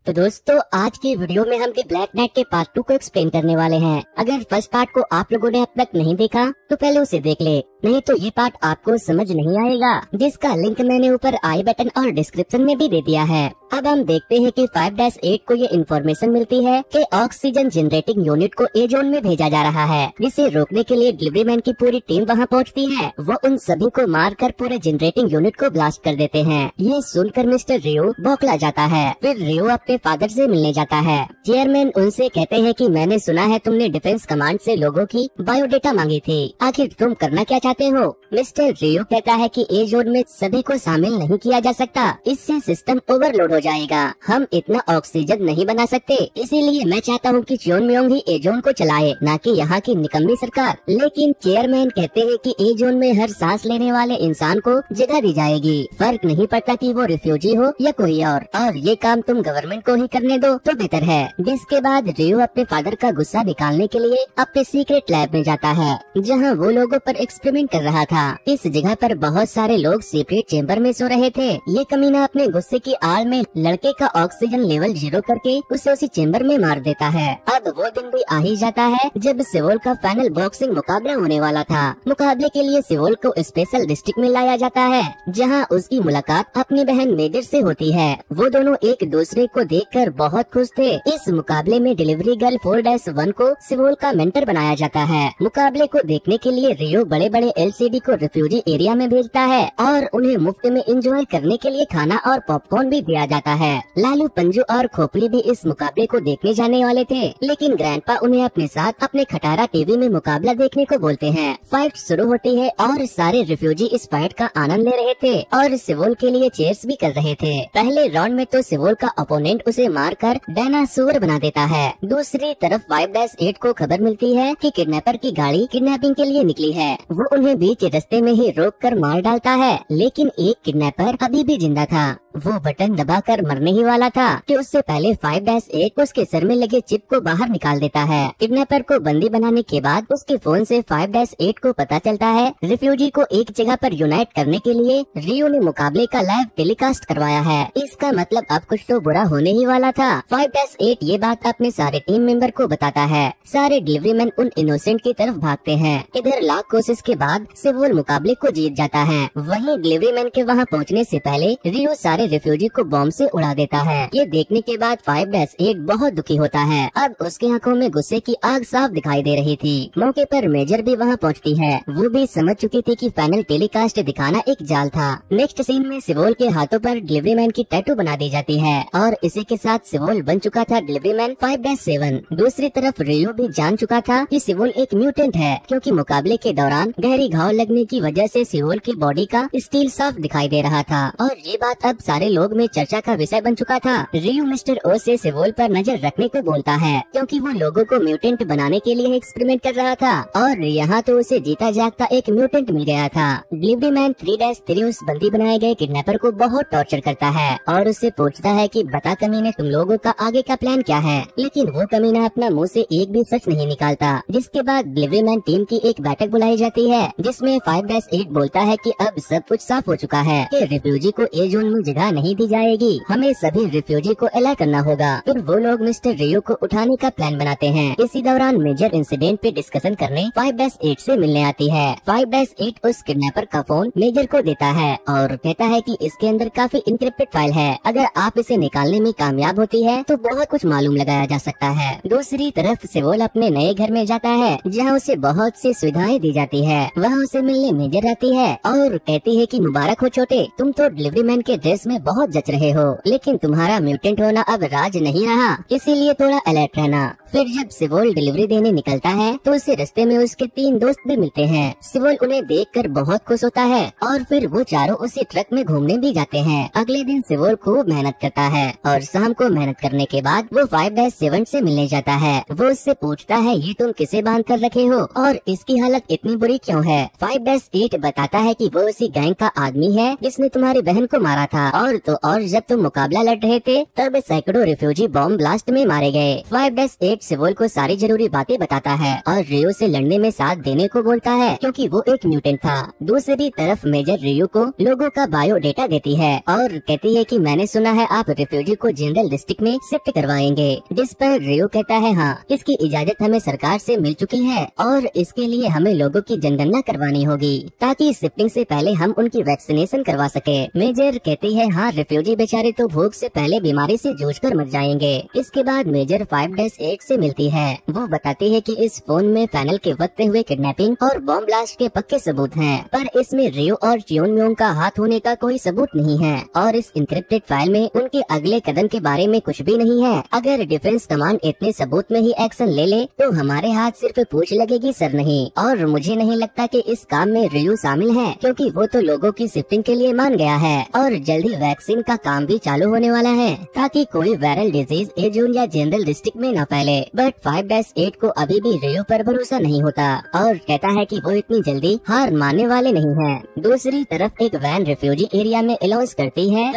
तो दोस्तों आज की वीडियो में हम दी ब्लैक नाइट के पार्ट 2 को एक्सप्लेन करने वाले हैं। अगर फर्स्ट पार्ट को आप लोगों ने अब तक नहीं देखा तो पहले उसे देख ले, नहीं तो ये पार्ट आपको समझ नहीं आएगा, जिसका लिंक मैंने ऊपर आई बटन और डिस्क्रिप्शन में भी दे दिया है। अब हम देखते हैं कि 5-8 को ये इन्फॉर्मेशन मिलती है कि ऑक्सीजन जनरेटिंग यूनिट को ए जोन में भेजा जा रहा है, जिसे रोकने के लिए डिलीवरी मैन की पूरी टीम वहां पहुंचती है। वो उन सभी को मारकर पूरे जनरेटिंग यूनिट को ब्लास्ट कर देते हैं। ये सुनकर मिस्टर रियो बौखला जाता है। फिर रियो अपने फादर से मिलने जाता है। चेयरमैन उनसे कहते हैं कि मैंने सुना है तुमने डिफेंस कमांड से लोगों की बायोडेटा मांगी थी, आखिर तुम करना क्या चाहते हो? मिस्टर रियो कहता है कि ए जोन में सभी को शामिल नहीं किया जा सकता, इससे सिस्टम ओवरलोड हो जाएगा। हम इतना ऑक्सीजन नहीं बना सकते, इसीलिए मैं चाहता हूँ कि च्योनम्योंग ही ए जोन को चलाए, न कि यहाँ की निकम्मी सरकार। लेकिन चेयरमैन कहते हैं कि ए जोन में हर सांस लेने वाले इंसान को जगह दी जाएगी, फर्क नहीं पड़ता कि वो रिफ्यूजी हो या कोई और ये काम तुम गवर्नमेंट को ही करने दो तो बेहतर है। जिसके बाद रियो अपने फादर का गुस्सा निकालने के लिए अपने सीक्रेट लैब में जाता है, जहाँ वो लोगों पर एक्सपेरिमेंट कर रहा था। इस जगह पर बहुत सारे लोग सीक्रेट चेम्बर में सो रहे थे। ये कमीना अपने गुस्से की आड़ में लड़के का ऑक्सीजन लेवल 0 करके उसे उसी चेम्बर में मार देता है। अब वो दिन भी आ ही जाता है जब सेवोल का फाइनल बॉक्सिंग मुकाबला होने वाला था। मुकाबले के लिए सेवोल को स्पेशल डिस्ट्रिक्ट में लाया जाता है, जहाँ उसकी मुलाकात अपनी बहन मेजर से होती है। वो दोनों एक दूसरे को देखकर बहुत खुश थे। इस मुकाबले में डिलीवरी गर्ल 4-1 को सेवोल का मेंटर बनाया जाता है। मुकाबले को देखने के लिए रियो बड़े बड़े एलसीडी को रिफ्यूजी एरिया में भेजता है और उन्हें मुफ्त में एंजॉय करने के लिए खाना और पॉपकॉर्न भी दिया जाता है। लालू, पंजू और खोपड़ी भी इस मुकाबले को देखने जाने वाले थे, लेकिन ग्रैंडपा उन्हें अपने साथ अपने खटारा टीवी में मुकाबला देखने को बोलते हैं। फाइट शुरू होती है और सारे रिफ्यूजी इस फाइट का आनंद ले रहे थे और सेवोल के लिए चीयर्स भी कर रहे थे। पहले राउंड में तो सेवोल का ओपोनेंट उसे मारकर डायनासोर बना देता है। दूसरी तरफ 5-8 को खबर मिलती है कि किडनैपर की गाड़ी किडनैपिंग के लिए निकली है। वो उन्हें बीच रास्ते में ही रोककर मार डालता है, लेकिन एक किडनैपर अभी भी जिंदा था। वो बटन दबाकर मरने ही वाला था कि उससे पहले 5-8 उसके सर में लगे चिप को बाहर निकाल देता है। किडनैपर को बंदी बनाने के बाद उसके फोन से 5-8 को पता चलता है रिफ्यूजी को एक जगह पर यूनाइट करने के लिए रियो ने मुकाबले का लाइव टेलीकास्ट करवाया है। इसका मतलब अब कुछ तो बुरा होने ही वाला था। 5-8 ये बात अपने सारे टीम मेंबर को बताता है। सारे डिलीवरी मैन उन इनोसेंट की तरफ भागते हैं। इधर लाख कोशिश के बाद सेवोल मुकाबले को जीत जाता है। वहीं डिलीवरी मैन के वहाँ पहुँचने से पहले रियो सारे रिफ्यूजी को बॉम्ब से उड़ा देता है। ये देखने के बाद 5-8 बहुत दुखी होता है। अब उसकी आंखों में गुस्से की आग साफ दिखाई दे रही थी। मौके पर मेजर भी वहाँ पहुँचती है। वो भी समझ चुकी थी कि फाइनल टेलीकास्ट दिखाना एक जाल था। नेक्स्ट सीन में सेवोल के हाथों पर डिलीवरी मैन की टैटू बना दी जाती है और इसी के साथ सेवोल बन चुका था डिलीवरी मैन 5-7। दूसरी तरफ रियो भी जान चुका था कि सेवोल एक म्यूटेंट है, क्योंकि मुकाबले के दौरान गहरी घाव लगने की वजह से सेवोल की बॉडी का स्टील साफ दिखाई दे रहा था और ये बात अब सारे लोग में चर्चा का विषय बन चुका था। रियो मिस्टर ओ से सेवोल पर नजर रखने को बोलता है, क्योंकि वो लोगों को म्यूटेंट बनाने के लिए एक्सपेरिमेंट कर रहा था और यहाँ तो उसे जीता जागता एक म्यूटेंट मिल गया था। डिलीवरी मैन 3-3 उस बंदी बनाए गए किडनैपर को बहुत टॉर्चर करता है और उससे पूछता है कि बता कमीने तुम लोगों का आगे का प्लान क्या है, लेकिन वो कमीना अपना मुंह से एक भी सच नहीं निकालता। जिसके बाद डिलीवरी मैन टीम की एक बैठक बुलाई जाती है, जिसमें 5-8 बोलता है कि अब सब कुछ साफ हो चुका है कि रिफ्यूजी को ए जोन में जगह नहीं दी जाएगी, हमें सभी रिफ्यूजी को अलर्ट करना होगा। फिर वो लोग मिस्टर रियो को उठाने का प्लान बनाते हैं। इसी दौरान मेजर इंसिडेंट पे डिस्कशन करने 5-8 से मिलने आती है। 5-8 उस किडनैपर का फोन मेजर को देता है और कहता है कि इसके अंदर काफी इंक्रिप्टेड फाइल है, अगर आप इसे निकालने में कामयाब होती है तो बहुत कुछ मालूम लगाया जा सकता है। दूसरी तरफ सेवोल अपने नए घर में जाता है, जहाँ उसे बहुत सी सुविधाएं दी जाती है। वहाँ उसे मिलने मेजर आती है और कहती है कि मुबारक हो छोटे, तुम तो डिलीवरी मैन के ड्रेस में बहुत जच रहे हो, लेकिन तुम्हारा म्यूटेंट होना अब राज नहीं रहा, इसीलिए थोड़ा अलर्ट रहना। फिर जब सेवोल डिलीवरी देने निकलता है तो उसे रास्ते में उसके 3 दोस्त भी मिलते हैं। सेवोल उन्हें देखकर बहुत खुश होता है और फिर वो चारों उसी ट्रक में घूमने भी जाते हैं। अगले दिन सेवोल खूब मेहनत करता है और शाम को मेहनत करने के बाद वो 5-7 से मिलने जाता है। वो उससे पूछता है ये तुम किसे बांध कर रखे हो और इसकी हालत इतनी बुरी क्यों है? 5-8 बताता है कि वो उसी गैंग का आदमी है जिसने तुम्हारी बहन को मारा था और जब तुम मुकाबला लड़ रहे थे तब सैकड़ों रिफ्यूजी बॉम्ब ब्लास्ट में मारे गए। 5-8 एट सिवोल को सारी जरूरी बातें बताता है और रियो से लड़ने में साथ देने को बोलता है क्योंकि वो एक म्यूटेंट था। दूसरी तरफ मेजर रियो को लोगों का बायोडेटा देती है और कहती है कि मैंने सुना है आप रिफ्यूजी को जनरल डिस्ट्रिक्ट में शिफ्ट करवाएंगे, जिस पर रियो कहता है हाँ, इसकी इजाजत हमें सरकार से मिल चुकी है और इसके लिए हमें लोगों की जनगणना करवानी होगी ताकि शिफ्टिंग से पहले हम उनकी वैक्सीनेशन करवा सके। मेजर कहती है हाँ, रिफ्यूजी बेचारे तो भूख से पहले बीमारी से जूझकर मर जाएंगे। इसके बाद मेजर 5-8 से मिलती है। वो बताती है कि इस फोन में फाइनल के वक्त हुए किडनैपिंग और बॉम्ब ब्लास्ट के पक्के सबूत हैं, पर इसमें रियो और चियोनम्योंग का हाथ होने का कोई सबूत नहीं है और इस इंक्रिप्टेड फाइल में उनके अगले कदम के बारे में कुछ भी नहीं है। अगर डिफेंस कमांड इतने सबूत में ही एक्शन ले ले तो हमारे हाथ सिर्फ पूछ लगेगी, सर नहीं। और मुझे नहीं लगता कि इस काम में रियो शामिल है क्योंकि वो तो लोगों की शिफ्टिंग के लिए मान गया है और जल्द ही वैक्सीन का काम भी चालू होने वाला है ताकि कोई वायरल डिजीज एजून या जनरल डिस्ट्रिक्ट में न फैले। बट 5-8 को अभी भी रियो पर भरोसा नहीं होता और कहता है कि वो इतनी जल्दी हार मानने वाले नहीं हैं। दूसरी तरफ एक वैन रिफ्यूजी एरिया में अनाउंस करती है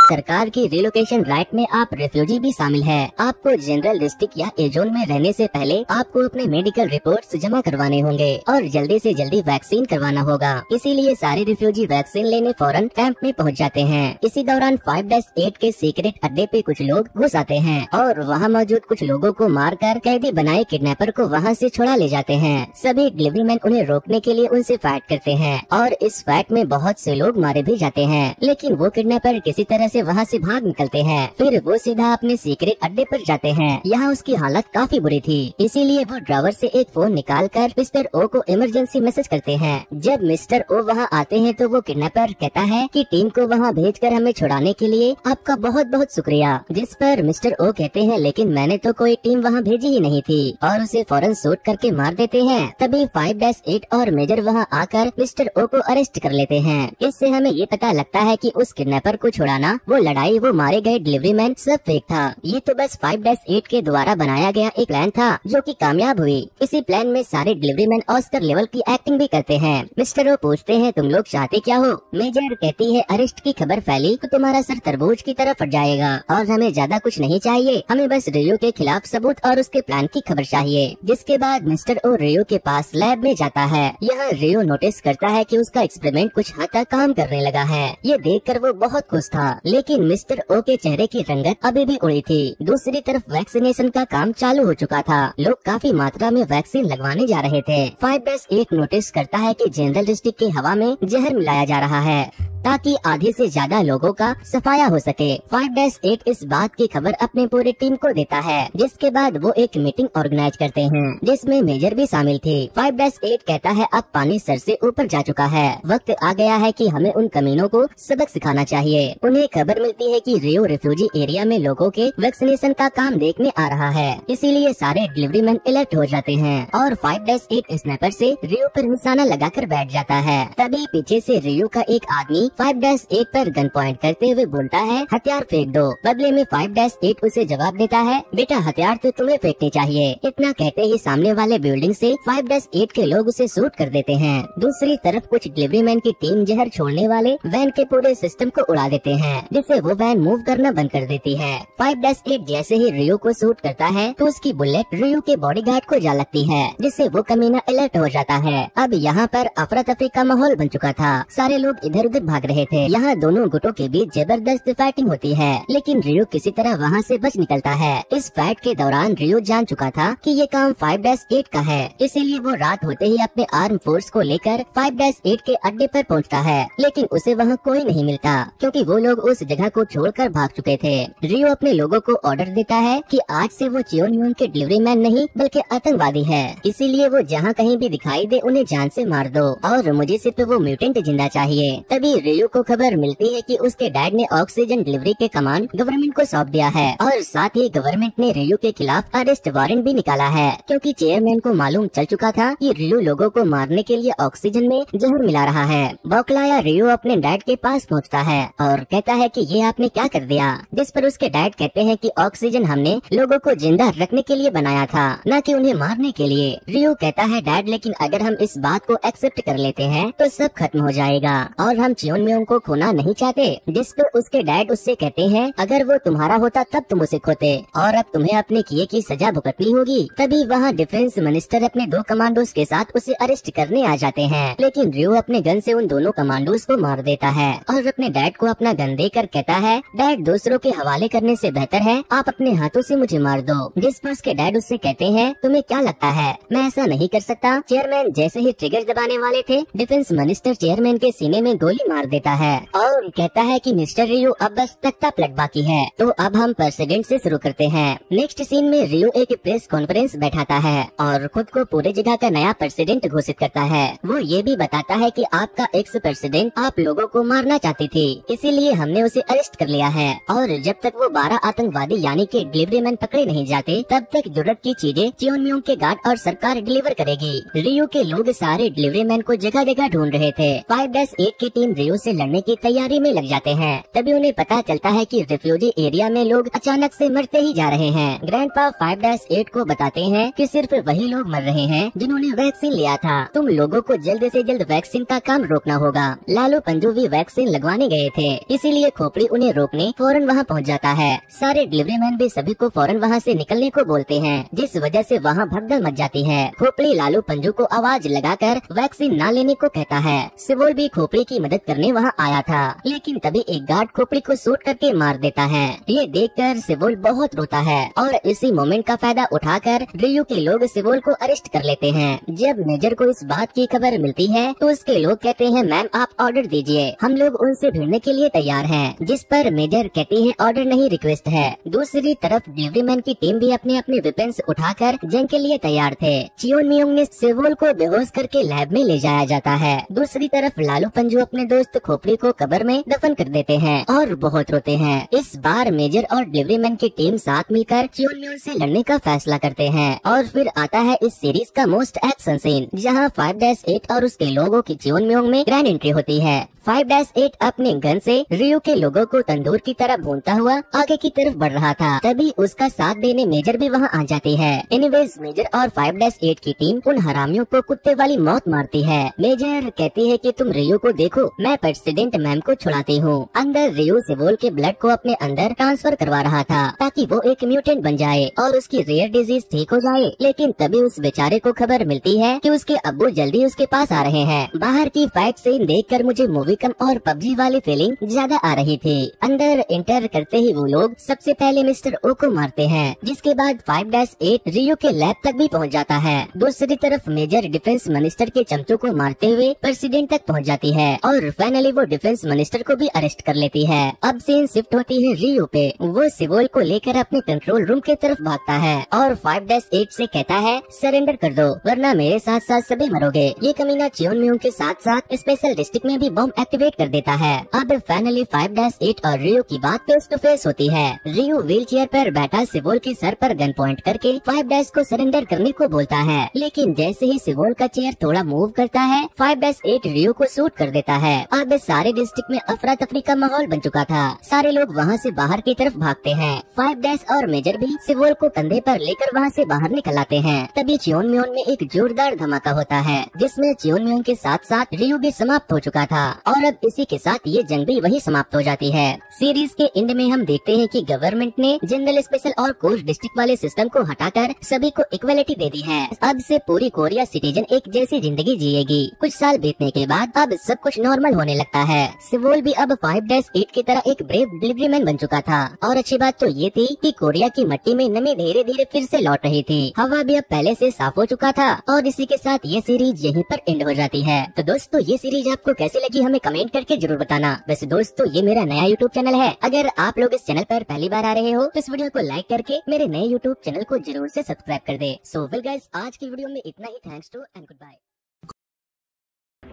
सरकार की रिलोकेशन राइट में आप रिफ्यूजी भी शामिल है। आपको जनरल डिस्ट्रिक्ट या एजोन में रहने से पहले आपको अपने मेडिकल रिपोर्ट्स जमा करवाने होंगे और जल्दी से जल्दी वैक्सीन करवाना होगा। इसीलिए सारे रिफ्यूजी वैक्सीन लेने फौरन कैंप में पहुंच जाते हैं। इसी दौरान 5-8 के सीक्रेट अड्डे पे कुछ लोग घुस आते हैं और वहां मौजूद कुछ लोगों को मारकर कैदी बनाए किडनैपर को वहां से छुड़ा ले जाते हैं। सभी डिलीवरी मैन उन्हें रोकने के लिए उनसे फाइट करते हैं और इस फाइट में बहुत से लोग मारे भी जाते हैं, लेकिन वो किडनैपर किसी तरह से वहाँ से भाग निकलते हैं। फिर वो सीधा अपने सीक्रेट अड्डे पर जाते हैं। यहाँ उसकी हालत काफी बुरी थी, इसीलिए वो ड्रावर से एक फोन निकालकर मिस्टर ओ को इमरजेंसी मैसेज करते हैं। जब मिस्टर ओ वहाँ आते हैं तो वो किडनैपर कहता है कि टीम को वहाँ भेजकर हमें छुड़ाने के लिए आपका बहुत बहुत शुक्रिया, जिस पर मिस्टर ओ कहते हैं लेकिन मैंने तो कोई टीम वहाँ भेजी ही नहीं थी और उसे फौरन शूट करके मार देते हैं। तभी 5-8 और मेजर वहाँ आकर मिस्टर ओ को अरेस्ट कर लेते हैं। इससे हमें ये पता लगता है कि उस किडनैपर को छुड़ाना, वो लड़ाई, वो मारे गए डिलीवरी मैन सब फेक था। ये तो बस 5-8 के द्वारा बनाया गया एक प्लान था जो कि कामयाब हुई। इसी प्लान में सारे डिलीवरी मैन ऑस्कर लेवल की एक्टिंग भी करते हैं। मिस्टर ओ पूछते हैं तुम लोग चाहते क्या हो? मेजर कहती है अरेस्ट की खबर फैली तो तुम्हारा सर तरबूज की तरह फट जाएगा और हमें ज्यादा कुछ नहीं चाहिए, हमें बस रियो के खिलाफ सबूत और उसके प्लान की खबर चाहिए। जिसके बाद मिस्टर ओ रियो के पास लैब में जाता है। यहाँ रियो नोटिस करता है कि उसका एक्सपेरिमेंट कुछ हद तक काम करने लगा है। ये देखकर वो बहुत खुश था, लेकिन मिस्टर ओ के चेहरे की रंगत अभी भी उड़ी थी। दूसरी तरफ वैक्सीनेशन का काम चालू हो चुका था। लोग काफी मात्रा में वैक्सीन लगवाने जा रहे थे। 5-8 नोटिस करता है कि जनरल डिस्ट्रिक्ट की हवा में जहर मिलाया जा रहा है ताकि आधे से ज्यादा लोगों का सफाया हो सके। 5-8 इस बात की खबर अपने पूरी टीम को देता है, जिसके बाद वो एक मीटिंग ऑर्गेनाइज करते हैं जिसमें मेजर भी शामिल थी। 5-8 कहता है अब पानी सर से ऊपर जा चुका है, वक्त आ गया है कि हमें उन कमीनों को सबक सिखाना चाहिए। उन्हें खबर मिलती है कि रियो रिफ्यूजी एरिया में लोगों के वैक्सीनेशन का काम देखने आ रहा है, इसीलिए सारे डिलीवरी मैन अलर्ट हो जाते हैं और 5-8 स्नाइपर से रियो पर निशाना लगाकर बैठ जाता है। तभी पीछे से रियो का एक आदमी 5-8 पर गन पॉइंट करते हुए बोलता है हथियार फेंक दो। बदले में 5-8 उसे जवाब देता है बेटा हथियार तो तुम्हें फेंकने चाहिए। इतना कहते ही सामने वाले बिल्डिंग से 5-8 के लोग उसे शूट कर देते हैं। दूसरी तरफ कुछ डिलीवरी मैन की टीम जहर छोड़ने वाले वैन के पूरे सिस्टम को उड़ा देते हैं, जिससे वो वैन मूव करना बंद कर देती है। 5-8 जैसे ही रियो को शूट करता है तो उसकी बुलेट रियो के बॉडीगार्ड को जा लगती है, जिससे वो कमीना अलर्ट हो जाता है। अब यहाँ पर अफरा तफरी का माहौल बन चुका था। सारे लोग इधर उधर भाग रहे थे। यहाँ दोनों गुटों के बीच जबरदस्त फाइटिंग होती है, लेकिन रियो किसी तरह वहाँ से बच निकलता है। इस फाइट के दौरान रियो जान चुका था कि ये काम 5-8 का है, इसीलिए वो रात होते ही अपने आर्म फोर्स को लेकर 5-8 के अड्डे पर पहुँचता है, लेकिन उसे वहाँ कोई नहीं मिलता क्योंकि वो लोग उस जगह को छोड़कर भाग चुके थे। रियो अपने लोगों को ऑर्डर देता है कि आज से वो चियोनम्योंग के डिलीवरी मैन नहीं बल्कि आतंकवादी है, इसीलिए वो जहाँ कहीं भी दिखाई दे उन्हें जान से मार दो और मुझे सिर्फ वो म्यूटेंट जिंदा चाहिए। तभी रियो को खबर मिलती है कि उसके डैड ने ऑक्सीजन डिलीवरी के कमान गवर्नमेंट को सौंप दिया है और साथ ही गवर्नमेंट ने रियो के खिलाफ अरेस्ट वारंट भी निकाला है, क्योंकि चेयरमैन को मालूम चल चुका था कि रियो लोगों को मारने के लिए ऑक्सीजन में जहर मिला रहा है। बौखलाया रियो अपने डैड के पास पहुंचता है और कहता है कि ये आपने क्या कर दिया, जिस पर उसके डैड कहते हैं कि ऑक्सीजन हमने लोगों को जिंदा रखने के लिए बनाया था, न कि उन्हें मारने के लिए। रियो कहता है डैड लेकिन अगर हम इस बात को एक्सेप्ट कर लेते हैं तो सब खत्म हो जाएगा और हम चियोन म्योंग को खोना नहीं चाहते, जिस पर उसके डैड उससे कहते हैं अगर वो तुम्हारा होता तब तुम उसे खोते और अब तुम्हें अपने किए की सजा भुगतनी होगी। तभी वहाँ डिफेंस मिनिस्टर अपने 2 कमांडोज के साथ उसे अरेस्ट करने आ जाते हैं, लेकिन रियो अपने गन से उन दोनों कमांडोज को मार देता है और अपने डैड को अपना गन देकर कहता है डैड दूसरों के हवाले करने से बेहतर है आप अपने हाथों से मुझे मार दो। जिस पर उसके डैड उससे कहते हैं तुम्हें क्या लगता है मैं ऐसा नहीं कर सकता। चेयरमैन जैसे ही ट्रिगर दबाने वाले थे, डिफेंस मिनिस्टर चेयरमैन के सीने में गोली मार देता है और कहता है कि मिस्टर रियो अब बस तख्ता पलट बाकी है। तो अब हम प्रेसिडेंट से शुरू करते हैं। नेक्स्ट सीन में रियो एक प्रेस कॉन्फ्रेंस बैठाता है और खुद को पूरे जगह का नया प्रेसिडेंट घोषित करता है। वो ये भी बताता है कि आपका एक्स प्रेसिडेंट आप लोगों को मारना चाहती थी, इसीलिए हमने उसे अरेस्ट कर लिया है और जब तक वो 12 आतंकवादी यानी कि डिलीवरी मैन पकड़े नहीं जाते तब तक जरूरत की चीजें चियोन म्योंग के गार्ड और सरकार डिलीवर करेगी। रियो के लोग सारे डिलीवरी मैन को जगह जगह ढूंढ रहे थे। 5-8 की टीम रियो से लड़ने की तैयारी में लग जाते हैं। तभी उन्हें पता चलता है कि रिफ्यूजी एरिया में लोग अचानक से मरते ही जा रहे हैं। ग्रैंडपा 5-8 को बताते हैं कि सिर्फ वही लोग मर रहे हैं जिन्होंने वैक्सीन लिया था। तुम लोगों को जल्द से जल्द वैक्सीन का काम रोकना होगा। लालू पंजू भी वैक्सीन लगवाने गए थे, इसीलिए खोपड़ी उन्हें रोकने फौरन वहाँ पहुँच जाता है। सारे डिलीवरी मैन भी सभी को फौरन वहाँ से निकलने को बोलते हैं, जिस वजह से वहाँ भगदड़ मच जाती है। खोपड़ी लालू पंजू को आवाज लगाकर वैक्सीन न लेने को कहता है। सिवोल भी खोपड़ी की मदद करने वहाँ आया था, लेकिन तभी एक गार्ड खोपड़ी को शूट करके मार देता है। ये देखकर सिवोल बहुत रोता है और इसी मोमेंट का फायदा उठाकर रियो के लोग सिवोल को अरेस्ट कर लेते हैं। जब मेजर को इस बात की खबर मिलती है तो उसके लोग कहते हैं मैम आप ऑर्डर दीजिए, हम लोग उनसे भिड़ने के लिए तैयार हैं। जिस पर मेजर कहती है ऑर्डर नहीं रिक्वेस्ट है। दूसरी तरफ डिलीवरी मैन की टीम भी अपने अपने वेपन्स उठाकर जंग के लिए तैयार थे। चियोन म्योंग ने सिवोल को बेहोश करके लैब में ले जाया जाता है। दूसरी तरफ लालू पंजू अपने दोस्त खोपड़ी को कब्र में दफन कर देते हैं और बहुत रोते हैं। इस बार मेजर और डिलीवरी मैन की टीम साथ मिलकर चियोन म्योंग से लड़ने का फैसला करते हैं और फिर आता है इस सीरीज का मोस्ट एक्शन सीन, जहां 5-8 और उसके लोगों की चियोन म्योंग में ग्रैंड एंट्री होती है। 5-8 अपने गन से रियो के लोगों को तंदूर की तरह भूनता हुआ आगे की तरफ बढ़ रहा था। तभी उसका साथ देने मेजर भी वहाँ आ जाती है। एनीवेज मेजर और 5-8 की टीम उन हरामियों को कुत्ते वाली मौत मारती है। मेजर कहती है कि तुम रियो को देखो, मैं प्रेसिडेंट मैम को छुड़ाती हूँ। अंदर रियो सिवोल के ब्लड को अपने अंदर ट्रांसफर करवा रहा था ताकि वो एक म्यूटेंट बन जाए और उसकी रेयर डिजीज ठीक हो जाए। लेकिन तभी उस बेचारे को खबर मिलती है कि उसके अब्बू जल्दी उसके पास आ रहे हैं। बाहर की फाइट सीन देखकर मुझे मूवी कम और पबजी वाली फीलिंग ज्यादा आ रही थी। अंदर एंटर करते ही वो लोग सबसे पहले मिस्टर ओ को मारते हैं, जिसके बाद 5-8 रियो के लैब तक भी पहुंच जाता है। दूसरी तरफ मेजर डिफेंस मिनिस्टर के चमचों को मारते हुए प्रेसिडेंट तक पहुंच जाती है और फाइनली वो डिफेंस मिनिस्टर को भी अरेस्ट कर लेती है। अब सीन शिफ्ट होती है रियो पे। वो सिवोल को लेकर अपने कंट्रोल रूम की तरफ भागता है और 5-8 से कहता है सरेंडर कर दो वरना मेरे साथ साथ सभी मरोगे। ये कमीना चियोन म्योंग के साथ साथ स्पेशल डिस्ट्रिक्ट में भी बम एक्टिवेट कर देता है। अब फाइनली 5-8 और रियो की बात फेस टू फेस होती है। रियो व्हील चेयर पर बैठा सिवोल के सर पर गन पॉइंट करके 5 को सरेंडर करने को बोलता है, लेकिन जैसे ही सिवोल का चेयर थोड़ा मूव करता है 5-8 रियो को शूट कर देता है। अब सारे डिस्ट्रिक्ट में अफरा तफरी का माहौल बन चुका था। सारे लोग वहाँ से बाहर की तरफ भागते हैं। 5 और मेजर भी सिवोल को कंधे पर लेकर वहाँ से बाहर निकल आते हैं। तभी चियोन म्योंग में एक जोरदार धमाका होता है, जिसमें चियोन म्योंग के साथ साथ रियो भी समाप्त हो चुका था और अब इसी के साथ ये जंग भी वही समाप्त हो जाती है। सीरीज के एंड में हम देखते हैं कि गवर्नमेंट ने जनरल, स्पेशल और कोर डिस्ट्रिक्ट वाले सिस्टम को हटाकर सभी को इक्वलिटी दे दी है। अब से पूरी कोरिया सिटीजन एक जैसी जिंदगी जिएगी। कुछ साल बीतने के बाद अब सब कुछ नॉर्मल होने लगता है। सिवोल भी अब 5-8 की तरह एक ब्रेव डिलीवरी मैन बन चुका था और अच्छी बात तो ये थी कि कोरिया की मिट्टी में नमी धीरे धीरे फिर से लौट रही थी। हवा भी अब पहले से साफ हो चुका था और इसी के साथ ये सीरीज यहीं पर एंड हो जाती है। तो दोस्तों ये सीरीज आपको कैसी लगी हमें कमेंट करके जरूर बताना। वैसे दोस्तों ये मेरा नया यूट्यूब चैनल है, अगर आप लोग इस चैनल पर पहली बार आ रहे हो तो इस वीडियो को लाइक करके मेरे नए यूट्यूब चैनल को जरूर से सब्सक्राइब कर दे। सो वेल गाइस, आज की वीडियो में इतना ही। Thanks to and goodbye.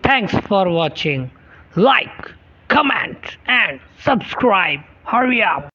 Thanks for watching. Like, comment and subscribe. Hurry up.